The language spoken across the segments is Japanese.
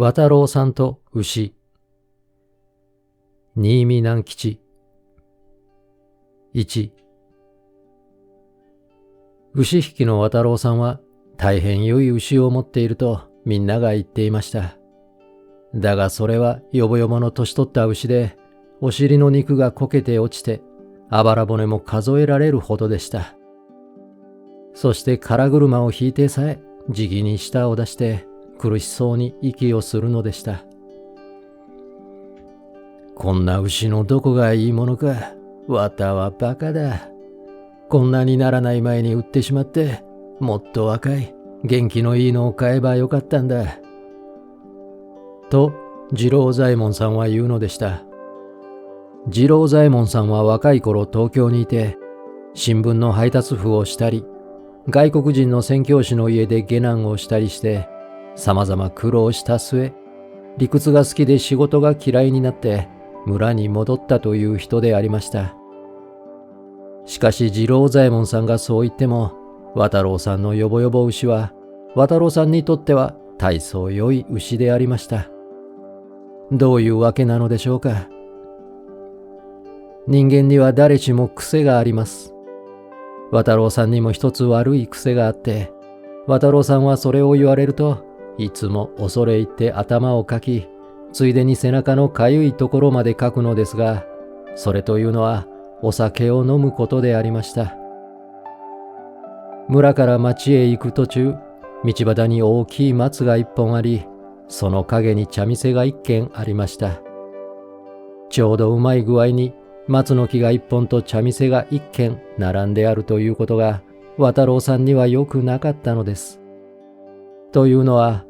渡郎さんと牛。新見南吉。1。牛引きの渡郎さんは大変良い牛を持っているとみんなが言っていました。だがそれはよぼよぼの年取った牛で、お尻の肉がこけて落ちて、あばら骨も数えられるほどでした。そして空車を引いてさえじきに舌を出して苦しそうに息をするのでした。こんな牛のどこがいいものか、わたはバカだ。こんなにならない前に売ってしまって、もっと若い元気のいいのを買えばよかったんだ。と次郎左衛門さんは言うのでした。次郎左衛門さんは若い頃東京にいて、新聞の配達婦をしたり、外国人の宣教師の家で下男をしたりして、様々苦労した末、理屈が好きで仕事が嫌いになって村に戻ったという人でありました。しかし次郎左衛門さんがそう言っても、渡郎さんのよぼよぼ牛は、渡郎さんにとっては大層良い牛でありました。どういうわけなのでしょうか。人間には誰しも癖があります。渡郎さんにも一つ悪い癖があって、渡郎さんはそれを言われると、いつも恐れ入って頭をかき、ついでに背中のかゆいところまでかくのですが、それというのはお酒を飲むことでありました。村から町へ行く途中、道端に大きい松が一本あり、その陰に茶店が一軒ありました。ちょうどうまい具合に松の木が一本と茶店が一軒並んであるということが渡郎さんにはよくなかったのです。というのは、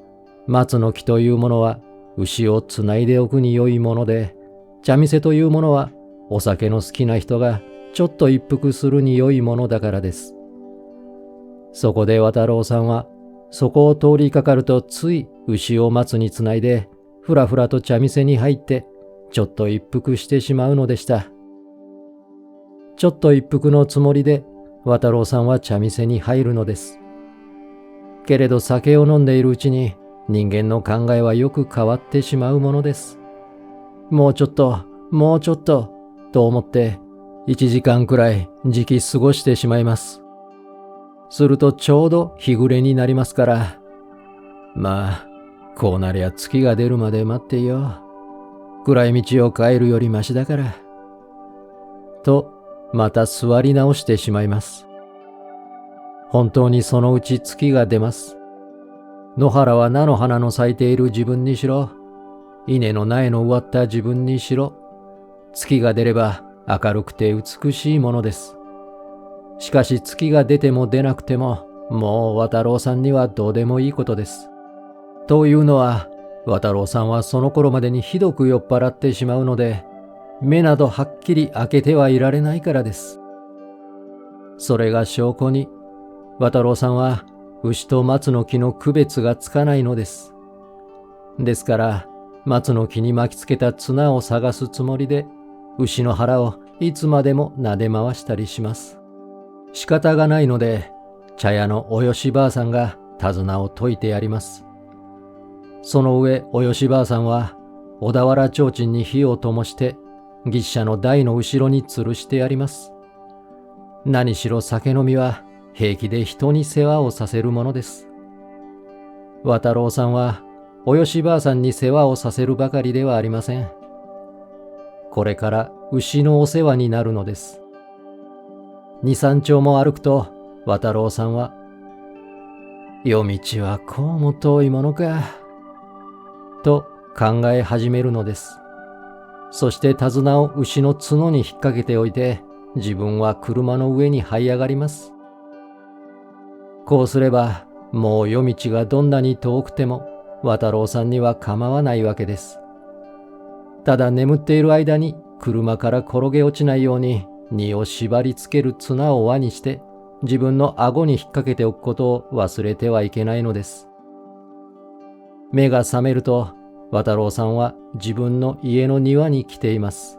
松の木というものは牛をつないでおくに良いもので、茶店というものはお酒の好きな人がちょっと一服するに良いものだからです。そこで渡郎さんはそこを通りかかるとつい牛を松につないでふらふらと茶店に入ってちょっと一服してしまうのでした。ちょっと一服のつもりで渡郎さんは茶店に入るのです。けれど酒を飲んでいるうちに人間の考えはよく変わってしまうものです。もうちょっと、もうちょっと、と思って1時間くらいじき過ごしてしまいます。するとちょうど日暮れになりますから、まあ、こうなりゃ月が出るまで待ってよ。暗い道を帰るよりましだから。と、また座り直してしまいます。本当にそのうち月が出ます。野原は菜の花の咲いている自分にしろ、稲の苗の植わった自分にしろ、月が出れば明るくて美しいものです。しかし月が出ても出なくても、もう渡郎さんにはどうでもいいことです。というのは、渡郎さんはその頃までにひどく酔っ払ってしまうので、目などはっきり開けてはいられないからです。それが証拠に、渡郎さんは牛と松の木の区別がつかないのです。ですから、松の木に巻きつけた綱を探すつもりで、牛の腹をいつまでも撫で回したりします。仕方がないので、茶屋のおよしばあさんが手綱を解いてやります。その上、およしばあさんは、小田原提灯に火を灯して、牛車の台の後ろに吊るしてやります。何しろ酒飲みは平気で人に世話をさせるものです。渡郎さんはおよしばあさんに世話をさせるばかりではありません。これから牛のお世話になるのです。2、3丁も歩くと渡郎さんは、夜道はこうも遠いものか、と考え始めるのです。そして手綱を牛の角に引っ掛けておいて、自分は車の上に這い上がります。こうすれば、もう夜道がどんなに遠くても、渡郎さんには構わないわけです。ただ眠っている間に、車から転げ落ちないように、荷を縛りつける綱を輪にして、自分の顎に引っ掛けておくことを忘れてはいけないのです。目が覚めると、渡郎さんは自分の家の庭に来ています。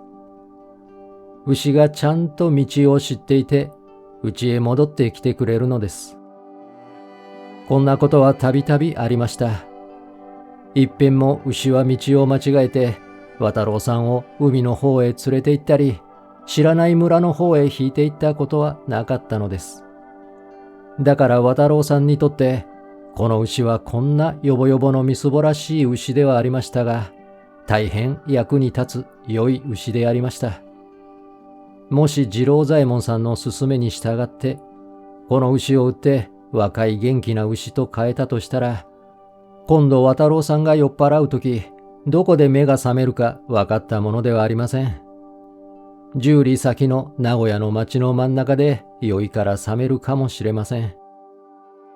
牛がちゃんと道を知っていて、家へ戻ってきてくれるのです。こんなことはたびたびありました。いっぺんも牛は道を間違えて、渡郎さんを海の方へ連れて行ったり、知らない村の方へ引いて行ったことはなかったのです。だから渡郎さんにとって、この牛はこんなよぼよぼのみすぼらしい牛ではありましたが、大変役に立つ良い牛でありました。もし次郎左衛門さんの勧めに従って、この牛を売って若い元気な牛と変えたとしたら、今度渡郎さんが酔っ払うとき、どこで目が覚めるか分かったものではありません。10里先の名古屋の町の真ん中で酔いから覚めるかもしれません。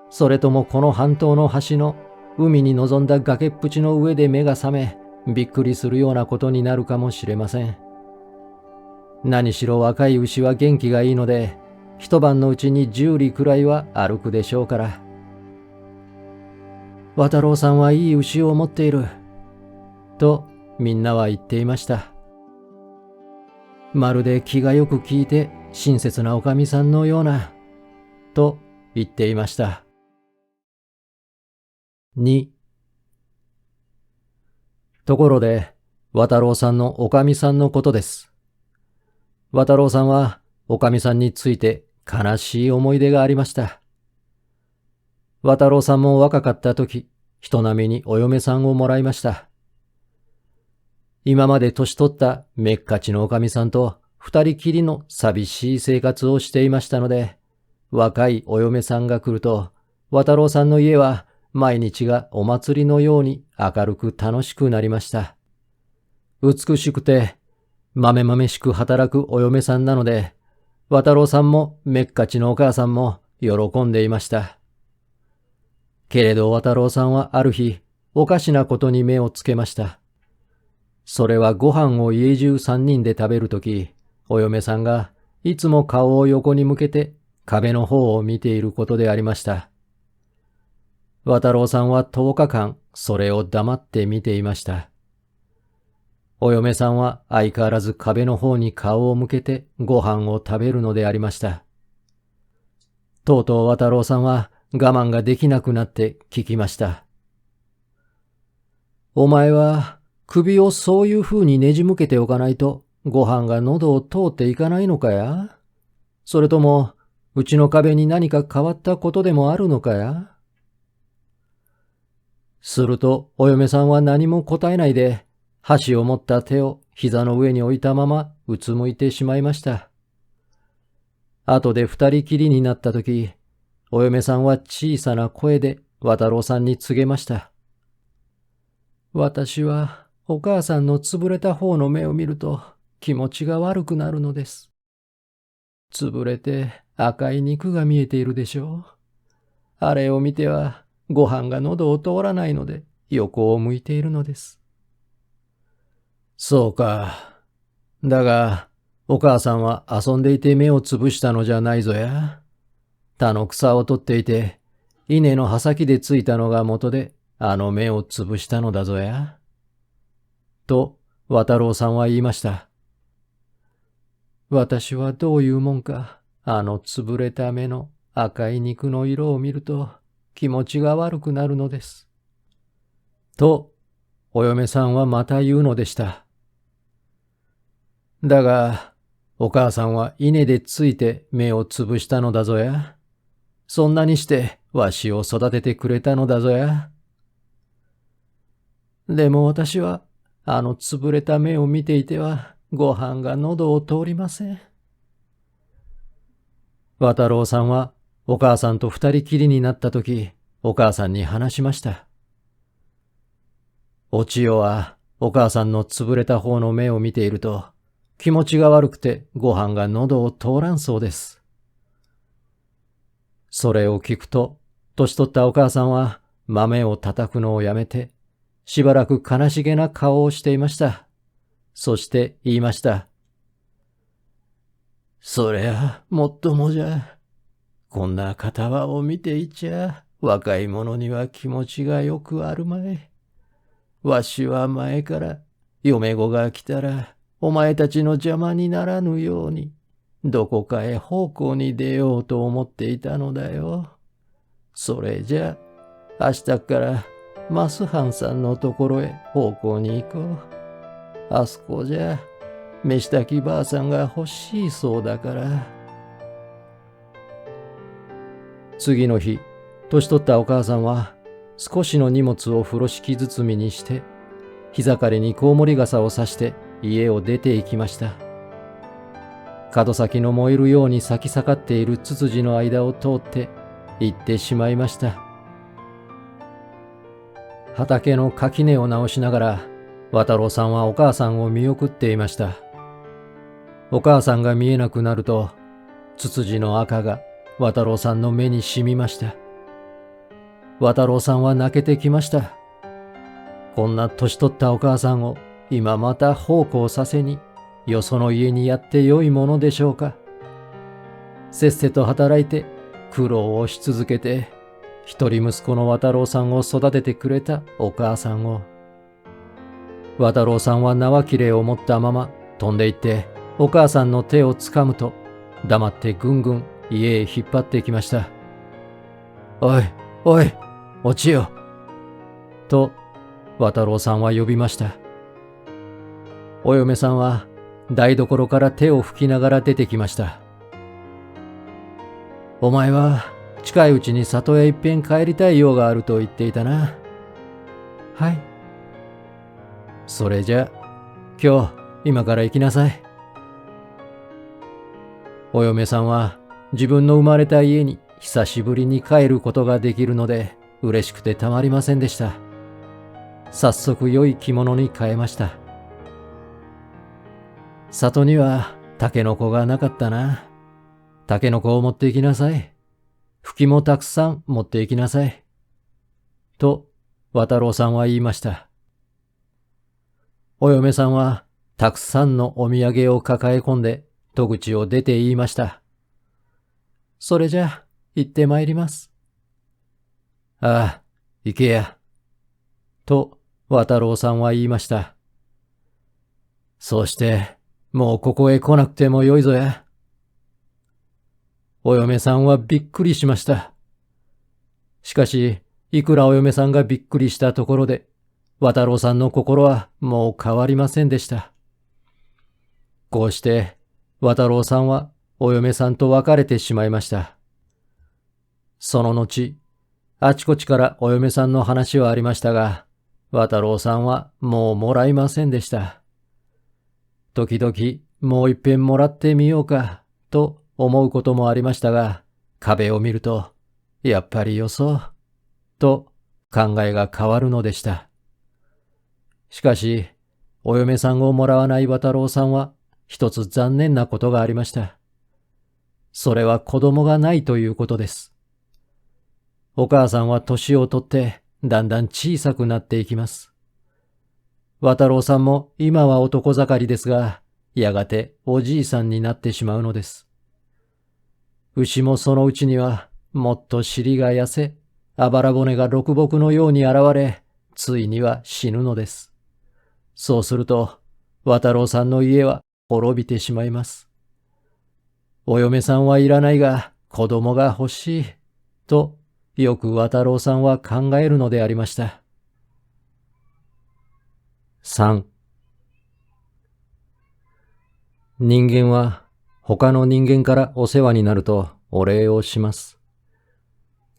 それともこの半島の端の海に臨んだ崖っぷちの上で目が覚め、びっくりするようなことになるかもしれません。何しろ若い牛は元気がいいので、一晩のうちに10里くらいは歩くでしょうから。渡郎さんはいい牛を持っている。とみんなは言っていました。まるで気がよく聞いて親切なおかみさんのような、と言っていました。2、ところで、渡郎さんのおかみさんのことです。渡郎さんはおかみさんについて悲しい思い出がありました。渡郎さんも若かった時、人並みにお嫁さんをもらいました。今まで年取っためっかちのおかみさんと二人きりの寂しい生活をしていましたので、若いお嫁さんが来ると、渡郎さんの家は毎日がお祭りのように明るく楽しくなりました。美しくて、まめまめしく働くお嫁さんなので、渡郎さんもめっかちのお母さんも喜んでいました。けれど渡郎さんはある日、おかしなことに目をつけました。それはご飯を家中3人で食べるとき、お嫁さんがいつも顔を横に向けて壁の方を見ていることでありました。渡郎さんは10日間それを黙って見ていました。お嫁さんは相変わらず壁の方に顔を向けてご飯を食べるのでありました。とうとう渡郎さんは我慢ができなくなって聞きました。お前は首をそういう風にねじ向けておかないとご飯が喉を通っていかないのかや？それともうちの壁に何か変わったことでもあるのかや？するとお嫁さんは何も答えないで、箸を持った手を膝の上に置いたままうつむいてしまいました。後で二人きりになったとき、お嫁さんは小さな声で渡郎さんに告げました。私はお母さんのつぶれた方の目を見ると気持ちが悪くなるのです。つぶれて赤い肉が見えているでしょう。あれを見てはご飯が喉を通らないので横を向いているのです。そうか。だが、お母さんは遊んでいて目をつぶしたのじゃないぞや。田の草を取っていて、稲の葉先でついたのが元で、あの目をつぶしたのだぞや。と、渡郎さんは言いました。私はどういうもんか、あのつぶれた目の赤い肉の色を見ると気持ちが悪くなるのです。と、お嫁さんはまた言うのでした。だが、お母さんは稲でついて目をつぶしたのだぞや。そんなにしてわしを育ててくれたのだぞや。でも私はあのつぶれた目を見ていてはご飯が喉を通りません。渡郎さんはお母さんと二人きりになったとき、お母さんに話しました。お千代はお母さんのつぶれた方の目を見ていると、気持ちが悪くてご飯が喉を通らんそうです。それを聞くと、年取ったお母さんは豆を叩くのをやめて、しばらく悲しげな顔をしていました。そして言いました。そりゃ、もっともじゃ。こんな片輪を見ていちゃ、若い者には気持ちがよくあるまい。わしは前から、嫁子が来たら、お前たちの邪魔にならぬように、どこかへ奉公に出ようと思っていたのだよ。それじゃ、明日からマスハンさんのところへ奉公に行こう。あそこじゃ、飯炊きばあさんが欲しいそうだから。次の日、年取ったお母さんは、少しの荷物を風呂敷包みにして、膝刈りにコウモリ傘をさして家を出て行きました。角先の燃えるように咲き盛っているツツジの間を通って行ってしまいました。畑の垣根を直しながら、渡郎さんはお母さんを見送っていました。お母さんが見えなくなると、ツツジの赤が渡郎さんの目に染みました。渡郎さんは泣けてきました。こんな年取ったお母さんを今また奉公させに、よその家にやってよいものでしょうか。せっせと働いて苦労をし続けて、一人息子の渡郎さんを育ててくれたお母さんを。渡郎さんは縄切れを持ったまま飛んで行ってお母さんの手をつかむと、黙ってぐんぐん家へ引っ張ってきました。おい、おい、おちよ。と渡郎さんは呼びました。お嫁さんは台所から手を拭きながら出てきました。お前は近いうちに里へいっぺん帰りたい用があると言っていたな。はい。それじゃ、今から行きなさい。お嫁さんは自分の生まれた家に久しぶりに帰ることができるので嬉しくてたまりませんでした。早速良い着物に変えました。里にはタケノコがなかったな。タケノコを持って行きなさい。フキもたくさん持って行きなさい。と、渡郎さんは言いました。お嫁さんはたくさんのお土産を抱え込んで戸口を出て言いました。それじゃ、行ってまいります。ああ、行けや。と、渡郎さんは言いました。そうして、もうここへ来なくてもよいぞや。お嫁さんはびっくりしました。しかし、いくらお嫁さんがびっくりしたところで、渡郎さんの心はもう変わりませんでした。こうして、渡郎さんはお嫁さんと別れてしまいました。その後、あちこちからお嫁さんの話はありましたが、渡郎さんはもうもらいませんでした。時々もう一遍もらってみようかと思うこともありましたが、壁を見ると、やっぱりよそう、と考えが変わるのでした。しかし、お嫁さんをもらわない渡郎さんは一つ残念なことがありました。それは子供がないということです。お母さんは年をとってだんだん小さくなっていきます。渡郎さんも今は男盛りですが、やがておじいさんになってしまうのです。牛もそのうちにはもっと尻が痩せ、あばら骨が六木のように現れ、ついには死ぬのです。そうすると、渡郎さんの家は滅びてしまいます。お嫁さんはいらないが子供が欲しい、とよく渡郎さんは考えるのでありました。3、人間は他の人間からお世話になるとお礼をします。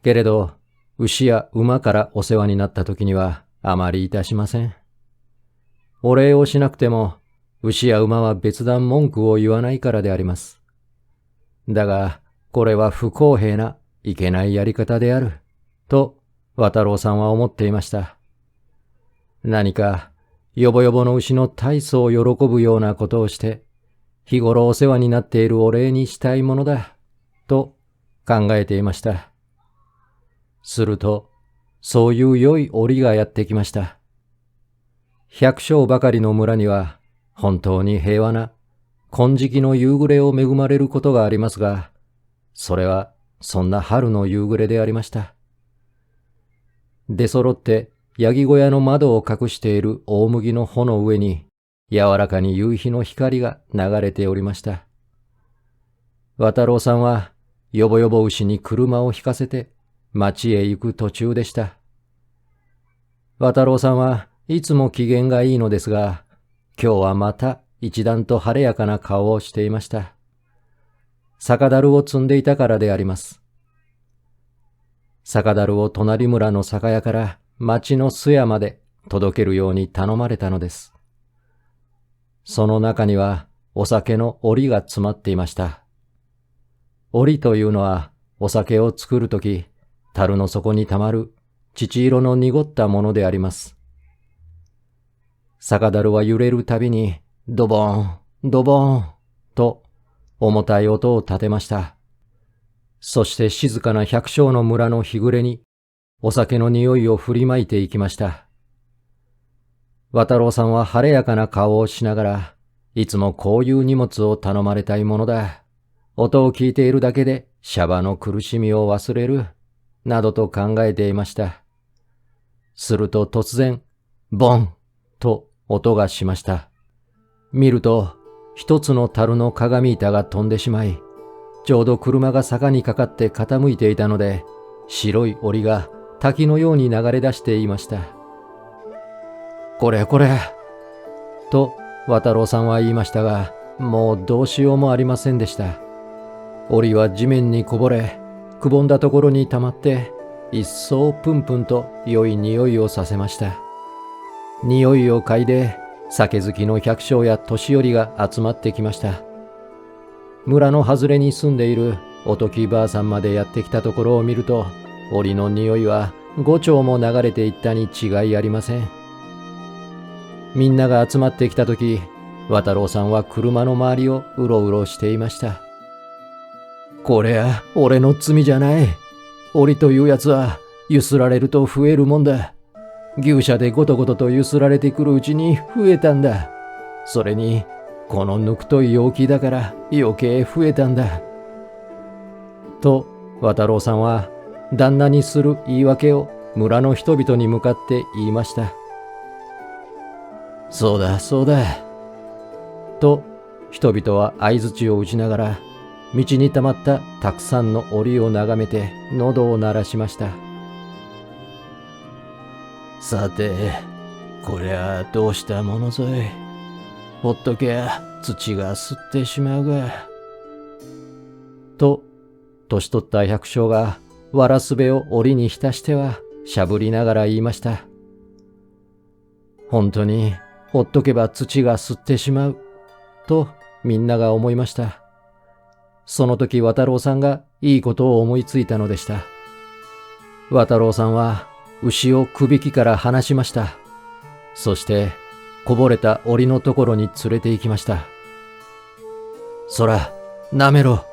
けれど、牛や馬からお世話になった時にはあまりいたしません。お礼をしなくても、牛や馬は別段文句を言わないからであります。だが、これは不公平ないけないやり方である、と渡郎さんは思っていました。何か、よぼよぼの牛の大層を喜ぶようなことをして、日頃お世話になっているお礼にしたいものだ、と考えていました。すると、そういう良い折がやってきました。百姓ばかりの村には、本当に平和な、金色の夕暮れを恵まれることがありますが、それはそんな春の夕暮れでありました。出揃ってヤギ小屋の窓を隠している大麦の穂の上に、柔らかに夕日の光が流れておりました。渡郎さんは、よぼよぼ牛に車を引かせて、町へ行く途中でした。渡郎さんはいつも機嫌がいいのですが、今日はまた一段と晴れやかな顔をしていました。酒樽を積んでいたからであります。酒樽を隣村の酒屋から町の須屋まで届けるように頼まれたのです。その中にはお酒の檻が詰まっていました。檻というのはお酒を作るとき、樽の底にたまる乳色の濁ったものであります。酒樽は揺れるたびにドボン、ドボンと重たい音を立てました。そして静かな百姓の村の日暮れにお酒の匂いを振りまいていきました。渡郎さんは晴れやかな顔をしながら、いつもこういう荷物を頼まれたいものだ。音を聞いているだけでシャバの苦しみを忘れる。などと考えていました。すると突然、ボンと音がしました。見ると、一つの樽の鏡板が飛んでしまい、ちょうど車が坂にかかって傾いていたので、白い檻が滝のように流れ出していました。これこれ、と渡郎さんは言いましたが、もうどうしようもありませんでした。檻は地面にこぼれ、くぼんだところに溜まって、一層プンプンと良い匂いをさせました。匂いを嗅いで、酒好きの百姓や年寄りが集まってきました。村の外れに住んでいるおときばあさんまでやってきたところを見ると、檻の匂いは5丁も流れていったに違いありません。みんなが集まってきたとき、渡郎さんは車の周りをうろうろしていました。これは俺の罪じゃない。檻というやつはゆすられると増えるもんだ。牛舎でごとごととゆすられてくるうちに増えたんだ。それに、このぬくとい陽気だから余計増えたんだ。と、渡郎さんは旦那にする言い訳を村の人々に向かって言いました。そうだ、そうだ。と、人々は相槌を打ちながら、道にたまったたくさんの檻を眺めて喉を鳴らしました。さて、こりゃどうしたものぞい。ほっとけゃ土が吸ってしまうが。と、年取った百姓がわらすべを檻に浸してはしゃぶりながら言いました。本当にほっとけば土が吸ってしまう。とみんなが思いました。その時渡郎さんがいいことを思いついたのでした。渡郎さんは牛をくびきから離しました。そしてこぼれた檻のところに連れて行きました。そら、なめろ。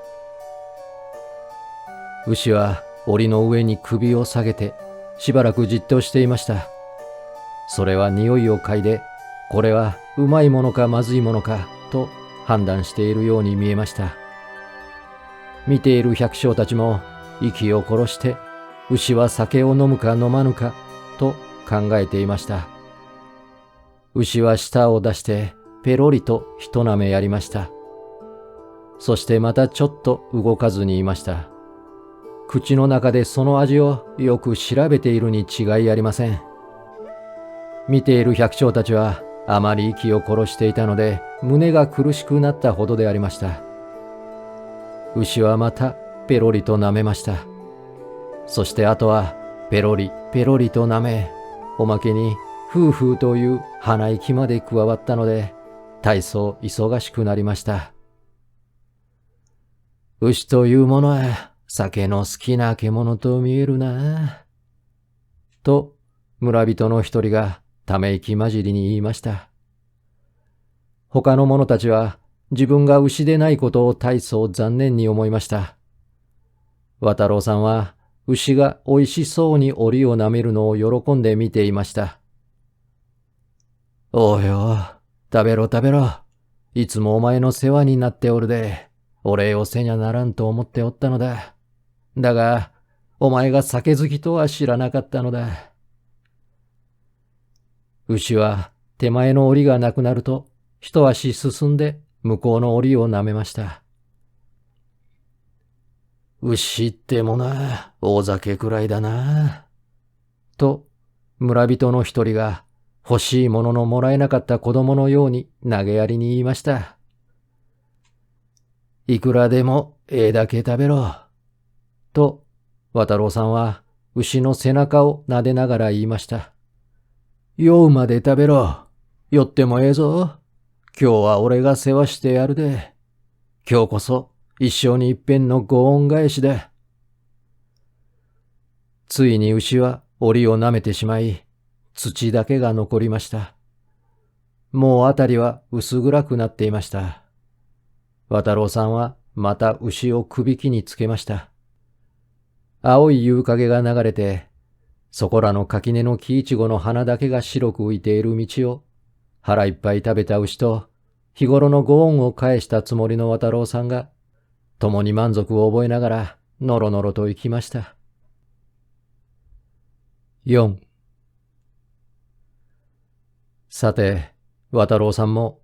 牛は檻の上に首を下げてしばらくじっとしていました。それは匂いを嗅いで、これはうまいものかまずいものかと判断しているように見えました。見ている百姓たちも息を殺して牛は酒を飲むか飲まぬかと考えていました。牛は舌を出してペロリと一舐めやりました。そしてまたちょっと動かずにいました。口の中でその味をよく調べているに違いありません。見ている百姓たちはあまり息を殺していたので胸が苦しくなったほどでありました。牛はまたペロリと舐めました。そしてあとはペロリペロリと舐め、おまけにフーフーという鼻息まで加わったので、大層忙しくなりました。牛というものは酒の好きな獣と見えるな。と村人の一人がため息混じりに言いました。他の者たちは自分が牛でないことを大層残念に思いました。渡郎さんは牛がおいしそうに檻を舐めるのを喜んで見ていました。おうよ、食べろ食べろ。いつもお前の世話になっておるで、お礼をせにゃならんと思っておったのだ。だが、お前が酒好きとは知らなかったのだ。牛は手前の檻がなくなると、一足進んで向こうの檻を舐めました。牛ってもな、大酒くらいだな。と、村人の一人が欲しいもののもらえなかった子供のように投げやりに言いました。いくらでもだけ食べろ。と、渡郎さんは牛の背中を撫でながら言いました。酔うまで食べろ。酔ってもぞ。今日は俺が世話してやるで。今日こそ一生に一遍のご恩返しだ。ついに牛は檻を舐めてしまい、土だけが残りました。もうあたりは薄暗くなっていました。渡郎さんはまた牛をくびきにつけました。青い夕影が流れて、そこらの垣根の木いちごの花だけが白く浮いている道を、腹いっぱい食べた牛と、日頃のご恩を返したつもりの渡郎さんが、共に満足を覚えながら、のろのろと行きました。4。さて、渡郎さんも、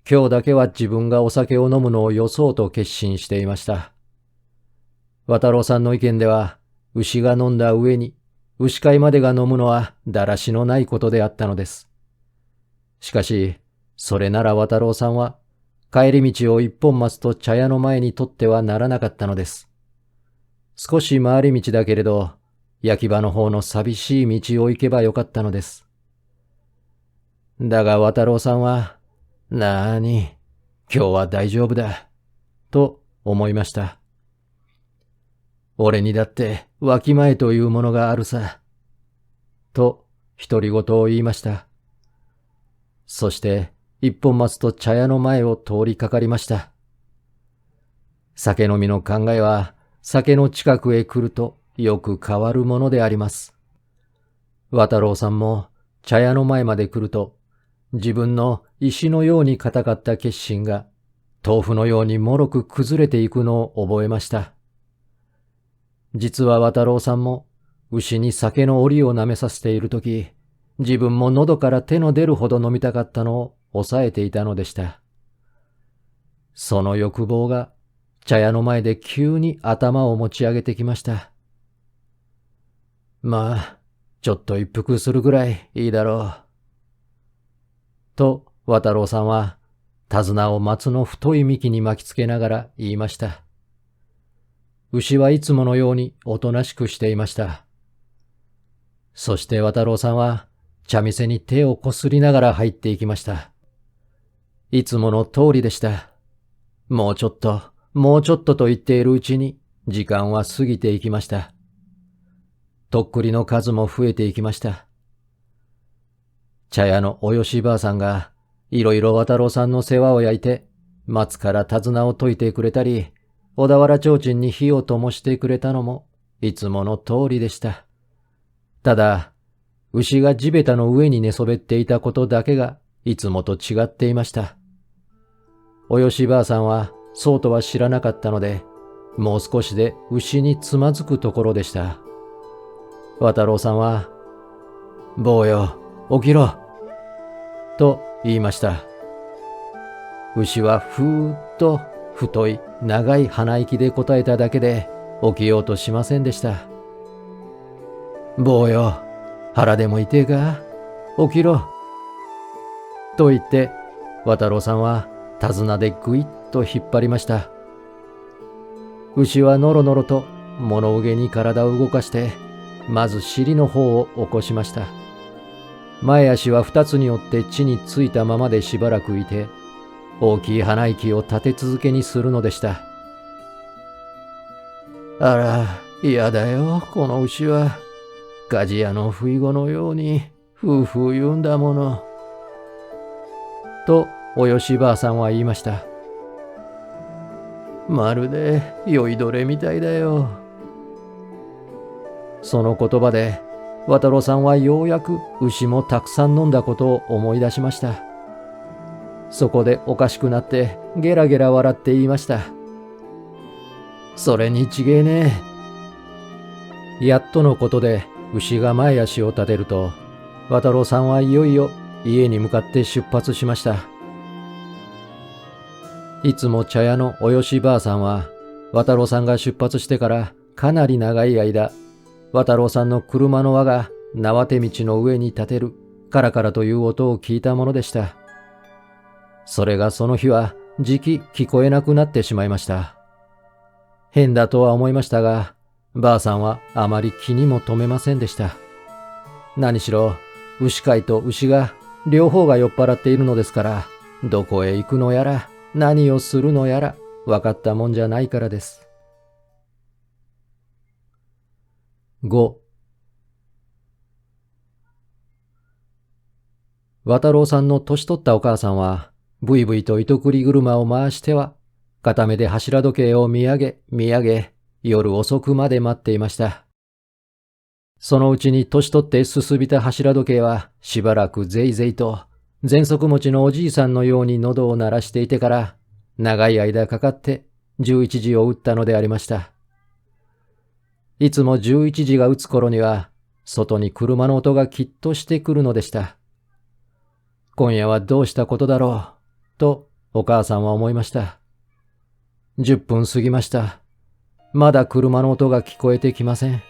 今日だけは自分がお酒を飲むのをよそうと決心していました。渡郎さんの意見では、牛が飲んだ上に、牛飼いまでが飲むのはだらしのないことであったのです。しかし、それなら渡郎さんは、帰り道を一本松と茶屋の前に取ってはならなかったのです。少し回り道だけれど、焼き場の方の寂しい道を行けばよかったのです。だが渡郎さんは、なーに、今日は大丈夫だ、と思いました。俺にだってわきまえというものがあるさ。と独り言を言いました。そして一本松と茶屋の前を通りかかりました。酒飲みの考えは酒の近くへ来るとよく変わるものであります。渡郎さんも茶屋の前まで来ると自分の石のように固かった決心が豆腐のようにもろく崩れていくのを覚えました。実は渡郎さんも牛に酒の檻を舐めさせているとき、自分も喉から手の出るほど飲みたかったのを抑えていたのでした。その欲望が茶屋の前で急に頭を持ち上げてきました。まあ、ちょっと一服するぐらいいいだろう。と渡郎さんは手綱を松の太い幹に巻きつけながら言いました。牛はいつものようにおとなしくしていました。そして渡郎さんは茶店に手をこすりながら入っていきました。いつもの通りでした。もうちょっと、もうちょっとと言っているうちに時間は過ぎていきました。とっくりの数も増えていきました。茶屋のおよしばあさんがいろいろ渡郎さんの世話を焼いて松から手綱を解いてくれたり、小田原提灯に火を灯してくれたのもいつもの通りでした。ただ、牛が地べたの上に寝そべっていたことだけがいつもと違っていました。およしばあさんはそうとは知らなかったので、もう少しで牛につまずくところでした。渡郎さんは、坊よ、起きろ、と言いました。牛はふーっと太い長い鼻息で答えただけで起きようとしませんでした。坊よ、腹でも痛えか、起きろ。と言って、渡郎さんは手綱でぐいっと引っ張りました。牛はのろのろと物憂げに体を動かして、まず尻の方を起こしました。前足は二つに折って地についたままでしばらくいて、大きい鼻息を立て続けにするのでした。あら、嫌だよ、この牛は。鍛冶屋の不意子のように、ふうふう言うんだもの。と、およしばあさんは言いました。まるで酔いどれみたいだよ。その言葉で、渡郎さんはようやく牛もたくさん飲んだことを思い出しました。そこでおかしくなってゲラゲラ笑って言いました。それにちげえねえ。やっとのことで牛が前足を立てると、渡郎さんはいよいよ家に向かって出発しました。いつも茶屋のおよしばあさんは、渡郎さんが出発してからかなり長い間、渡郎さんの車の輪が縄手道の上に立てるカラカラという音を聞いたものでした。それがその日はじき聞こえなくなってしまいました。変だとは思いましたが、ばあさんはあまり気にも留めませんでした。何しろ、牛飼いと牛が両方が酔っ払っているのですから、どこへ行くのやら何をするのやら分かったもんじゃないからです。5、渡郎さんの年取ったお母さんは、ブイブイと糸繰り車を回しては、片目で柱時計を見上げ、夜遅くまで待っていました。そのうちに年取ってすすびた柱時計はしばらくぜいぜいと、喘息持ちのおじいさんのように喉を鳴らしていてから、長い間かかって11時を打ったのでありました。いつも11時が打つ頃には、外に車の音がきっとしてくるのでした。今夜はどうしたことだろう、とお母さんは思いました。10分過ぎました。まだ車の音が聞こえてきません。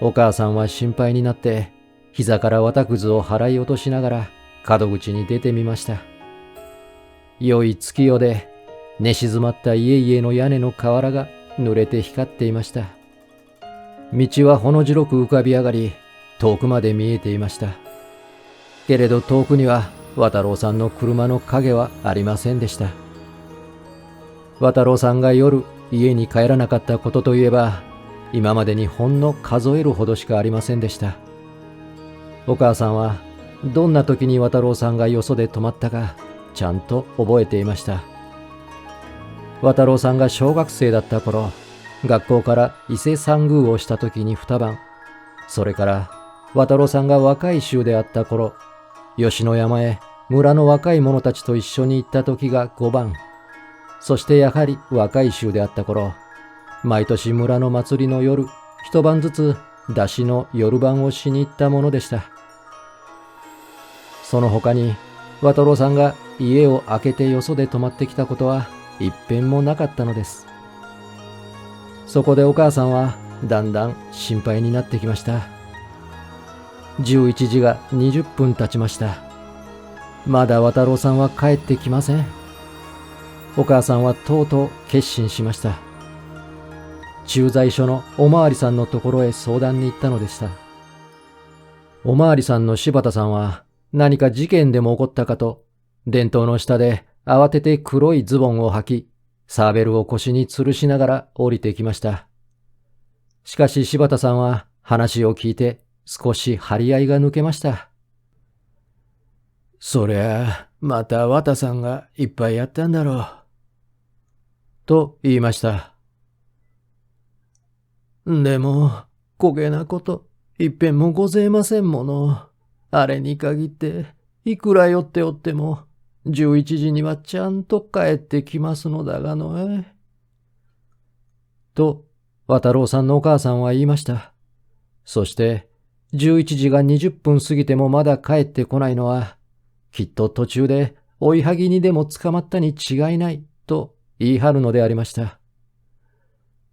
お母さんは心配になって、膝から綿くずを払い落としながら角口に出てみました。良い月夜で、寝静まった家々の屋根の瓦が濡れて光っていました。道はほの白く浮かび上がり、遠くまで見えていました。けれど遠くには渡郎さんの車の影はありませんでした。渡郎さんが夜家に帰らなかったことといえば、今までにほんの数えるほどしかありませんでした。お母さんはどんな時に渡郎さんがよそで泊まったかちゃんと覚えていました。渡郎さんが小学生だった頃、学校から伊勢参宮をした時に2晩、それから渡郎さんが若い衆であった頃、吉野山へ村の若い者たちと一緒に行った時が5晩、そしてやはり若い衆であった頃、毎年村の祭りの夜、一晩ずつ出しの夜番をしに行ったものでした。その他に、渡郎さんが家を開けてよそで泊まってきたことは一遍もなかったのです。そこでお母さんはだんだん心配になってきました。11時が20分経ちました。まだ渡郎さんは帰ってきません。お母さんはとうとう決心しました。駐在所のおまわりさんのところへ相談に行ったのでした。おまわりさんの柴田さんは何か事件でも起こったかと、電灯の下で慌てて黒いズボンを履き、サーベルを腰に吊るしながら降りてきました。しかし柴田さんは話を聞いて少し張り合いが抜けました。そりゃまた綿さんがいっぱいやったんだろう。と言いました。でも、こげなこと、いっぺんもごぜえませんもの。あれに限って、いくら酔っておっても、11時にはちゃんと帰ってきますのだがのえ。と、渡郎さんのお母さんは言いました。そして、11時が20分過ぎてもまだ帰ってこないのは、きっと途中で追いはぎにでも捕まったに違いない、と言い張るのでありました。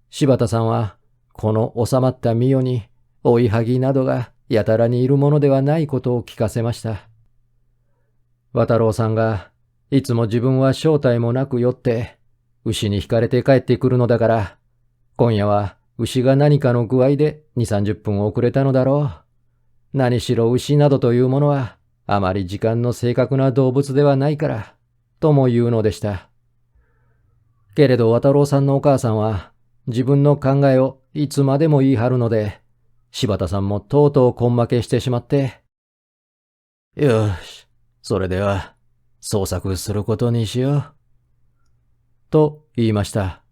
柴田さんは、この収まった御代に、追いはぎなどがやたらにいるものではないことを聞かせました。渡郎さんが、いつも自分は正体もなく酔って、牛に引かれて帰ってくるのだから、今夜は牛が何かの具合で2、30分遅れたのだろう。何しろ牛などというものは、あまり時間の正確な動物ではないから、とも言うのでした。けれど渡郎さんのお母さんは、自分の考えをいつまでも言い張るので、柴田さんもとうとう根負けしてしまって、よし、それでは捜索することにしよう。と言いました。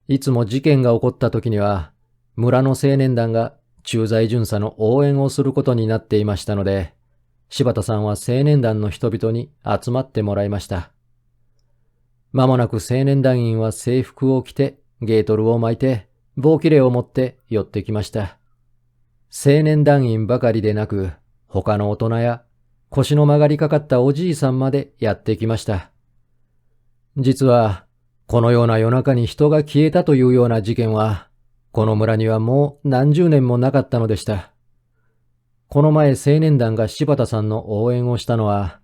いつも事件が起こった時には、村の青年団が駐在巡査の応援をすることになっていましたので、柴田さんは青年団の人々に集まってもらいました。まもなく青年団員は制服を着て、ゲートルを巻いて、棒切れを持って寄ってきました。青年団員ばかりでなく、他の大人や腰の曲がりかかったおじいさんまでやってきました。実は、このような夜中に人が消えたというような事件は、この村にはもう何十年もなかったのでした。この前青年団が柴田さんの応援をしたのは、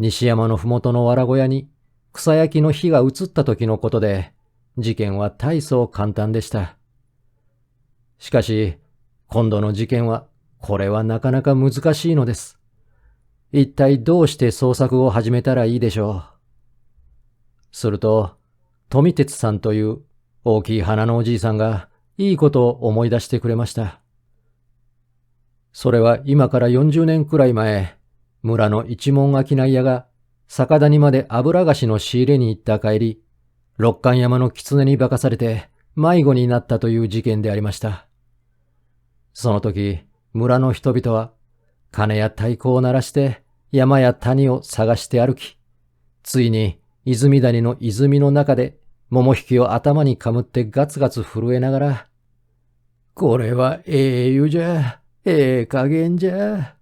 西山のふもとの藁小屋に草焼きの火が移った時のことで、事件は大層簡単でした。しかし、今度の事件は、これはなかなか難しいのです。一体どうして捜索を始めたらいいでしょう。すると、富鉄さんという大きい鼻のおじいさんがいいことを思い出してくれました。それは今から40年くらい前、村の一門商い屋が酒谷まで油菓子の仕入れに行った帰り、六冠山の狐に化かされて迷子になったという事件でありました。その時、村の人々は鐘や太鼓を鳴らして山や谷を探して歩き、ついに泉谷の泉の中で桃引きを頭にかむってガツガツ震えながら、これはええ湯じゃ、ええ加減じゃ、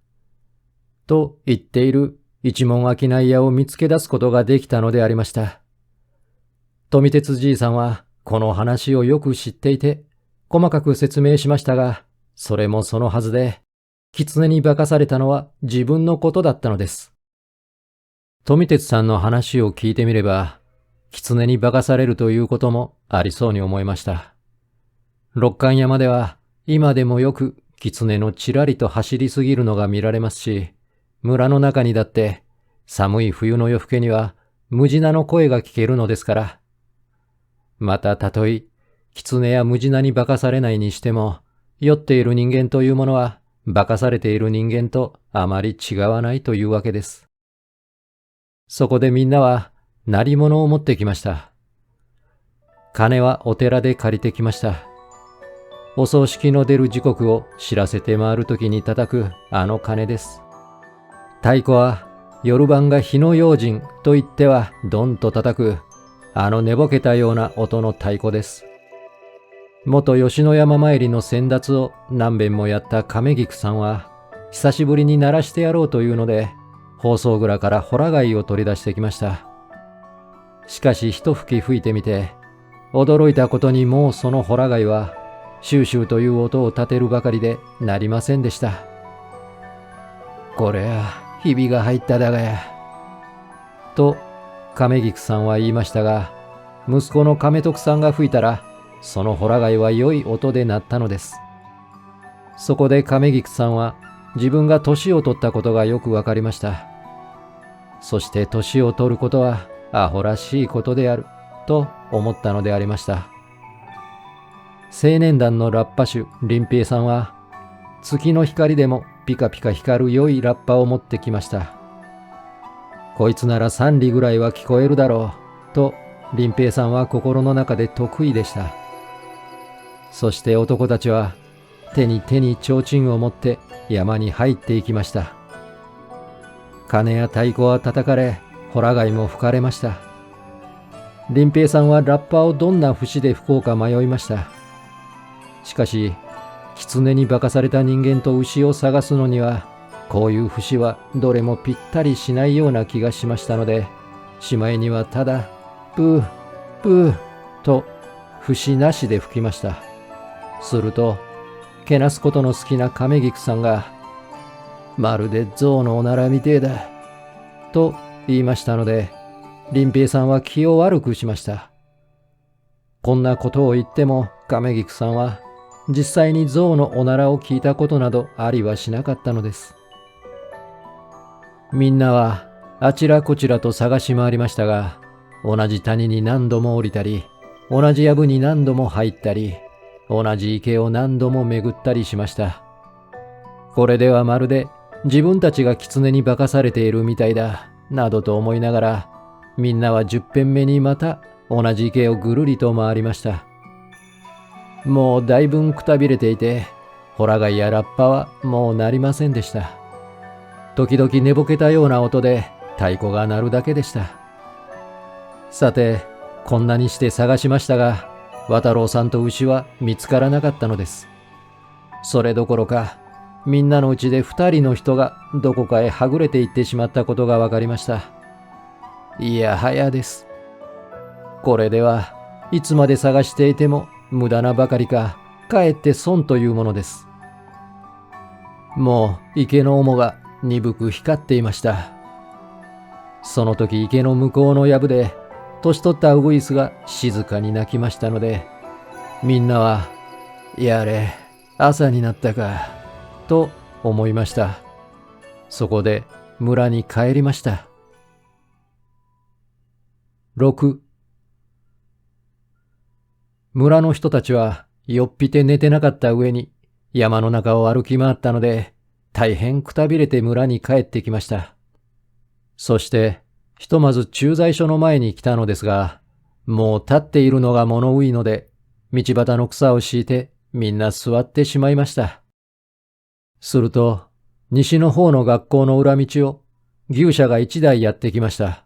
と言っている一門商い屋を見つけ出すことができたのでありました。富鉄じいさんはこの話をよく知っていて、細かく説明しましたが、それもそのはずで、狐に化かされたのは自分のことだったのです。富鉄さんの話を聞いてみれば、狐に化かされるということもありそうに思いました。六冠山では今でもよく狐のちらりと走りすぎるのが見られますし、村の中にだって寒い冬の夜更けにはムジナの声が聞けるのですから。またたとえ狐やムジナに化かされないにしても、酔っている人間というものは化かされている人間とあまり違わないというわけです。そこでみんなは鳴り物を持ってきました。鐘はお寺で借りてきました。お葬式の出る時刻を知らせて回るときに叩くあの鐘です。太鼓は夜晩が火の用心と言ってはドンと叩くあの寝ぼけたような音の太鼓です。元吉野山参りの先達を何遍もやった亀菊さんは久しぶりに鳴らしてやろうというので、包装蔵からホラ貝を取り出してきました。しかし一吹き吹いてみて、驚いたことにもうそのホラ貝はシューシューという音を立てるばかりでなりませんでした。これはひびが入っただがや。と亀菊さんは言いましたが、息子の亀徳さんが吹いたら、そのホラ貝は良い音で鳴ったのです。そこで亀菊さんは自分が年を取ったことがよくわかりました。そして年を取ることはアホらしいことであると思ったのでありました。青年団のラッパ手林平さんは月の光でもピカピカ光る良いラッパを持ってきました。こいつなら3里ぐらいは聞こえるだろうと林平さんは心の中で得意でした。そして男たちは手に提灯を持って山に入っていきました。鐘や太鼓は叩かれ、ホラ貝も吹かれました。林平さんはラッパをどんな節で吹こうか迷いました。しかし、狐に化かされた人間と牛を探すのには、こういう節はどれもぴったりしないような気がしましたので、しまいにはただ、プー、プーと節なしで吹きました。すると、けなすことの好きな亀菊さんが、まるで象のおならみてえだ、と言いましたので、林平さんは気を悪くしました。こんなことを言っても亀菊さんは、実際に象のおならを聞いたことなどありはしなかったのです。みんなはあちらこちらと探し回りましたが、同じ谷に何度も降りたり、同じ藪に何度も入ったり、同じ池を何度も巡ったりしました。これではまるで自分たちが狐に化かされているみたいだ、などと思いながら、みんなは10遍目にまた同じ池をぐるりと回りました。もうだいぶんくたびれていて、ホラ貝やラッパはもう鳴りませんでした。時々寝ぼけたような音で太鼓が鳴るだけでした。さて、こんなにして探しましたが、渡郎さんと牛は見つからなかったのです。それどころか、みんなのうちで2人の人がどこかへはぐれていってしまったことが分かりました。いやはやです。これではいつまで探していても無駄なばかりか、かえって損というものです。もう池の面が鈍く光っていました。その時池の向こうの藪で年取ったウグイスが静かに鳴きましたので、みんなはやれ朝になったかと思いました。そこで村に帰りました。6、村の人たちはよっぴて寝てなかった上に山の中を歩き回ったので、大変くたびれて村に帰ってきました。そしてひとまず駐在所の前に来たのですが、もう立っているのが物憂いので、道端の草を敷いてみんな座ってしまいました。すると西の方の学校の裏道を牛車が一台やってきました。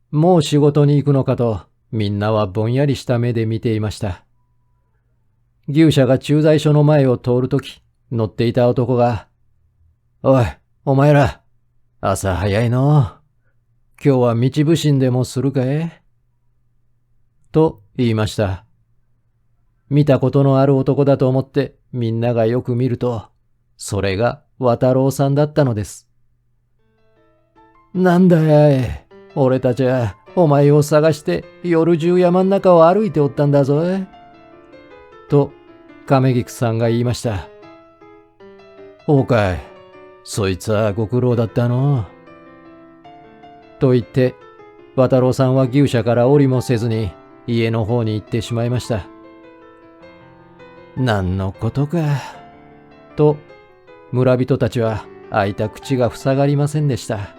もう仕事に行くのかと、みんなはぼんやりした目で見ていました。牛車が駐在所の前を通るとき、乗っていた男が、おい、お前ら、朝早いの。今日は道普請でもするかいと言いました。見たことのある男だと思ってみんながよく見ると、それが渡郎さんだったのです。なんだやい、俺たちはお前を探して夜中山ん中を歩いておったんだぞ。と亀菊さんが言いました。おうかい、そいつはご苦労だったの。と言って、渡郎さんは牛舎から降りもせずに家の方に行ってしまいました。何のことか。と村人たちは開いた口が塞がりませんでした。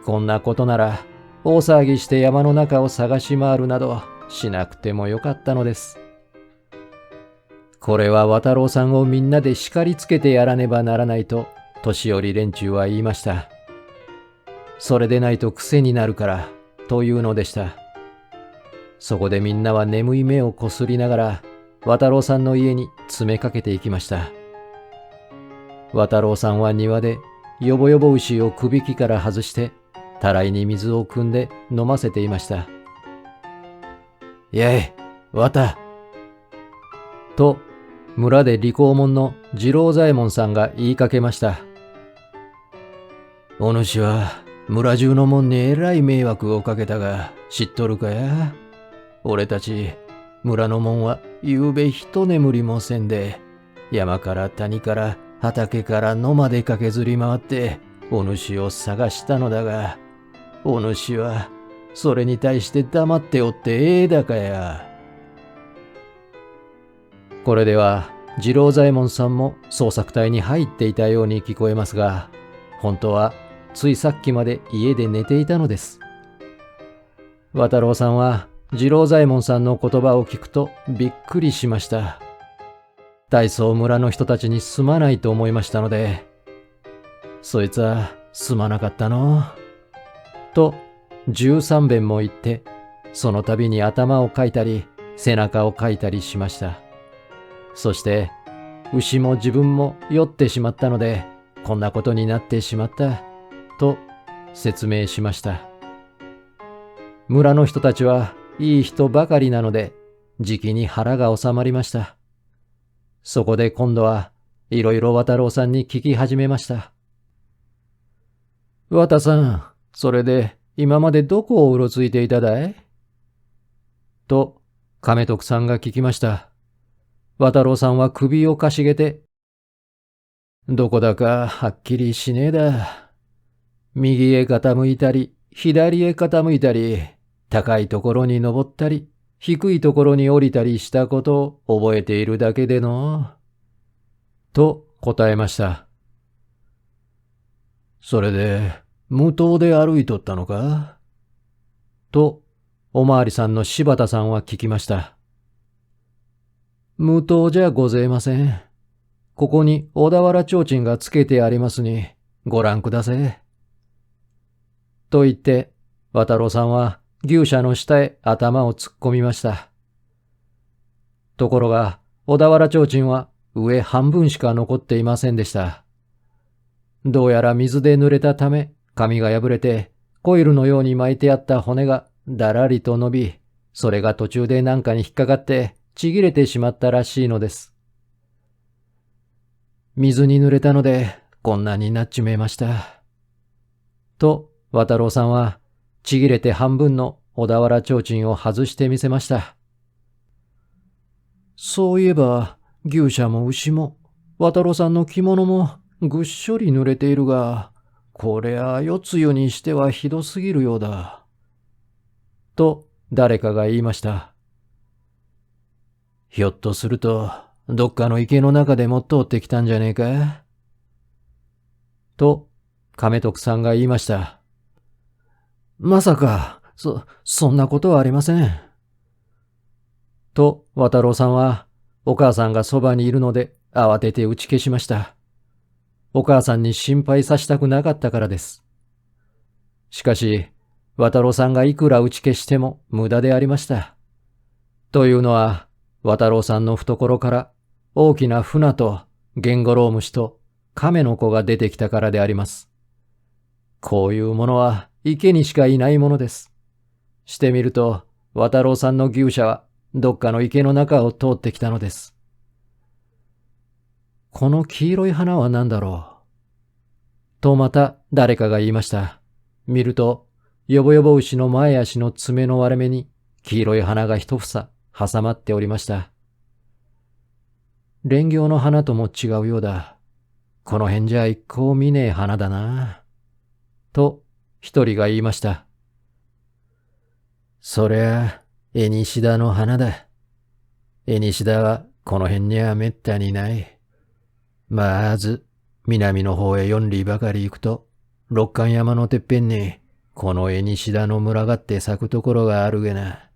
こんなことなら大騒ぎして山の中を探し回るなどしなくてもよかったのです。これは渡郎さんをみんなで叱りつけてやらねばならないと年寄り連中は言いました。それでないと癖になるからというのでした。そこでみんなは眠い目をこすりながら渡郎さんの家に詰めかけていきました。渡郎さんは庭でよぼよぼ牛をくびきから外してたらいに水を汲んで飲ませていました。やい、渡と村で利口門の次郎左衛門さんが言いかけました。お主は村中の門にえらい迷惑をかけたが知っとるかや。俺たち村の門はゆうべ一眠りもせんで、山から谷から畑から野まで駆けずり回ってお主を探したのだが、お主はそれに対して黙っておってええだかや。これでは次郎左衛門さんも捜索隊に入っていたように聞こえますが、本当はついさっきまで家で寝ていたのです。渡郎さんは次郎左衛門さんの言葉を聞くとびっくりしました。大層村の人たちにすまないと思いましたので、そいつはすまなかったのと13遍も言って、その度に頭をかいたり背中をかいたりしました。そして牛も自分も酔ってしまったのでこんなことになってしまったと説明しました。村の人たちはいい人ばかりなのでじきに腹が収まりました。そこで今度はいろいろ渡郎さんに聞き始めました。渡さん、それで今までどこをうろついていただいと亀徳さんが聞きました。渡郎さんは首をかしげて、どこだかはっきりしねえだ。右へ傾いたり、左へ傾いたり、高いところに登ったり、低いところに降りたりしたことを覚えているだけでの。と答えました。それで、無刀で歩いとったのかと、おまわりさんの柴田さんは聞きました。無刀じゃごぜえません。ここに小田原提灯がつけてありますに、ご覧ください。と言って、渡郎さんは牛舎の下へ頭を突っ込みました。ところが、小田原提灯は上半分しか残っていませんでした。どうやら水で濡れたため、紙が破れて、コイルのように巻いてあった骨がだらりと伸び、それが途中で何かに引っかかって、ちぎれてしまったらしいのです。水に濡れたのでこんなになっちめました。と、渡郎さんはちぎれて半分の小田原提灯を外してみせました。そういえば、牛舎も牛も、渡郎さんの着物もぐっしょり濡れているが、これは夜露にしてはひどすぎるようだ。と誰かが言いました。ひょっとすると、どっかの池の中でも通ってきたんじゃねえか。と、亀徳さんが言いました。まさか、そんなことはありません。と、渡郎さんは、お母さんがそばにいるので、慌てて打ち消しました。お母さんに心配させたくなかったからです。しかし、渡郎さんがいくら打ち消しても無駄でありました。というのは、渡郎さんの懐から大きな船とゲンゴロウムシと亀の子が出てきたからであります。こういうものは池にしかいないものです。してみると、渡郎さんの牛舎はどっかの池の中を通ってきたのです。この黄色い花は何だろう。とまた誰かが言いました。見ると、よぼよぼ牛の前足の爪の割れ目に黄色い花が一房挟まっておりました。蓮形の花とも違うようだ。この辺じゃ一向見ねえ花だな。と一人が言いました。そりゃ、エニシダの花だ。エニシダはこの辺にはめったにない。まず、南の方へ4里ばかり行くと、六冠山のてっぺんに、このエニシダの群がって咲くところがあるげな。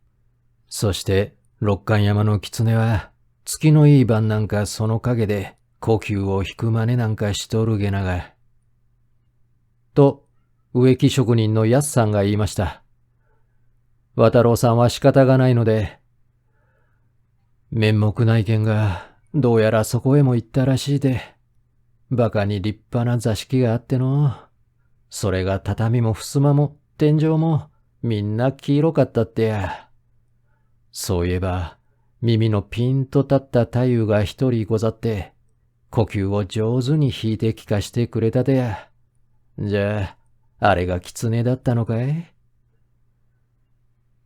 そして、六冠山の狐は、月のいい晩なんかその陰で、呼吸を引く真似なんかしとるげなが。と、植木職人の安さんが言いました。渡郎さんは仕方がないので、面目ないけんが、どうやらそこへも行ったらしいで、バカに立派な座敷があっての。それが畳も襖も天井もみんな黄色かったってや。そういえば、耳のピンと立った太夫が一人ござって、呼吸を上手に弾いて聞かしてくれたでや。じゃあ、あれが狐だったのかい？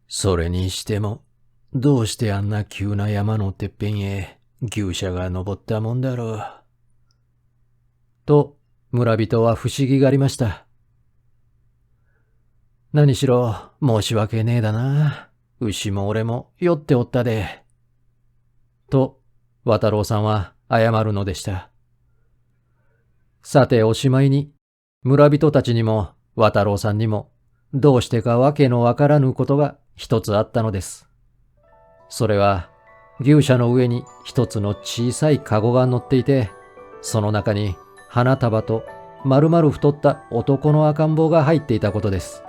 それにしても、どうしてあんな急な山のてっぺんへ牛舎が登ったもんだろう。と、村人は不思議がありました。何しろ申し訳ねえだな。牛も俺も酔っておったで。と、渡郎さんは謝るのでした。さておしまいに、村人たちにも渡郎さんにも、どうしてかわけのわからぬことが一つあったのです。それは、牛舎の上に一つの小さいカゴが乗っていて、その中に花束と丸々太った男の赤ん坊が入っていたことです。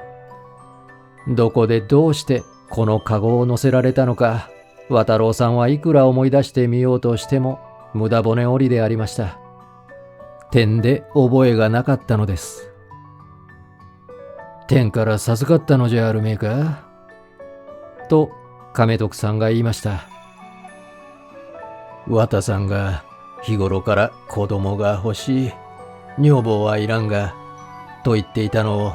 どこでどうしてこのカゴを乗せられたのか、渡郎さんはいくら思い出してみようとしても無駄骨折りでありました。天で覚えがなかったのです。天から授かったのじゃあるめえか。と亀徳さんが言いました。綿さんが日頃から子供が欲しい、女房はいらんが、と言っていたのを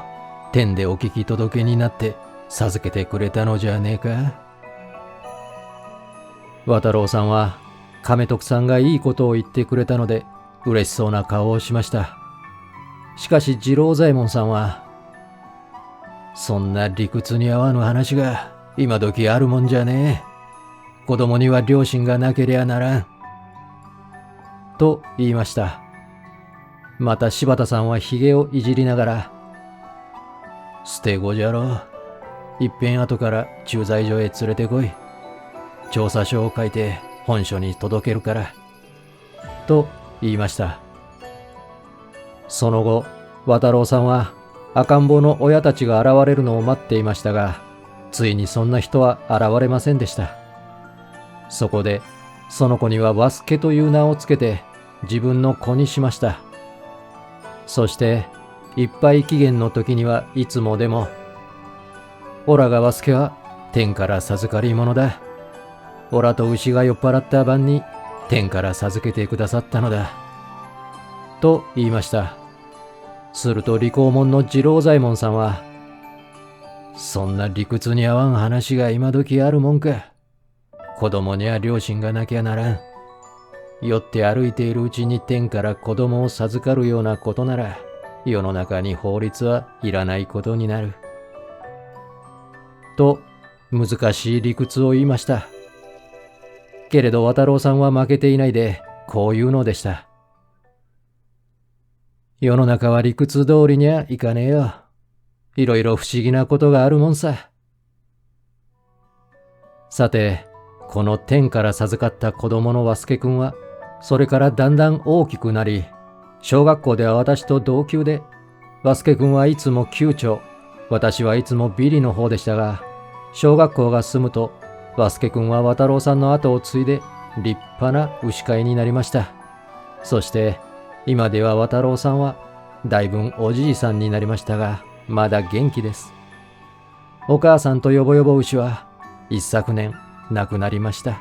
天でお聞き届けになって授けてくれたのじゃねえか。渡郎さんは亀徳さんがいいことを言ってくれたので嬉しそうな顔をしました。しかし次郎左衛門さんは、そんな理屈に合わぬ話が今時あるもんじゃねえ。子供には両親がなけりゃならん。と言いました。また柴田さんはひげをいじりながら、捨て子じゃろ。いっぺん後から駐在所へ連れてこい。調査書を書いて本所に届けるから。と言いました。その後、渡郎さんは赤ん坊の親たちが現れるのを待っていましたが、ついにそんな人は現れませんでした。そこで、その子には和助という名をつけて自分の子にしました。そして、いっぱい期限の時にはいつもでも、オラが和助は天から授かり物だ。オラと牛が酔っ払った晩に天から授けてくださったのだ。と言いました。すると利口門の次郎左衛門さんは、そんな理屈に合わん話が今時あるもんか。子供には両親がなきゃならん。酔って歩いているうちに天から子供を授かるようなことなら、世の中に法律はいらないことになる。と難しい理屈を言いました。けれど渡郎さんは負けていないで、こう言うのでした。世の中は理屈通りにはいかねえよ。いろいろ不思議なことがあるもんさ。さて、この天から授かった子供の和助くんは、それからだんだん大きくなり、小学校では私と同級で、和助くんはいつも級長、私はいつもビリの方でしたが、小学校が済むと、和助くんは渡郎さんの後を継いで立派な牛飼いになりました。そして今では渡郎さんはだいぶおじいさんになりましたが、まだ元気です。お母さんとよぼよぼ牛は一昨年亡くなりました。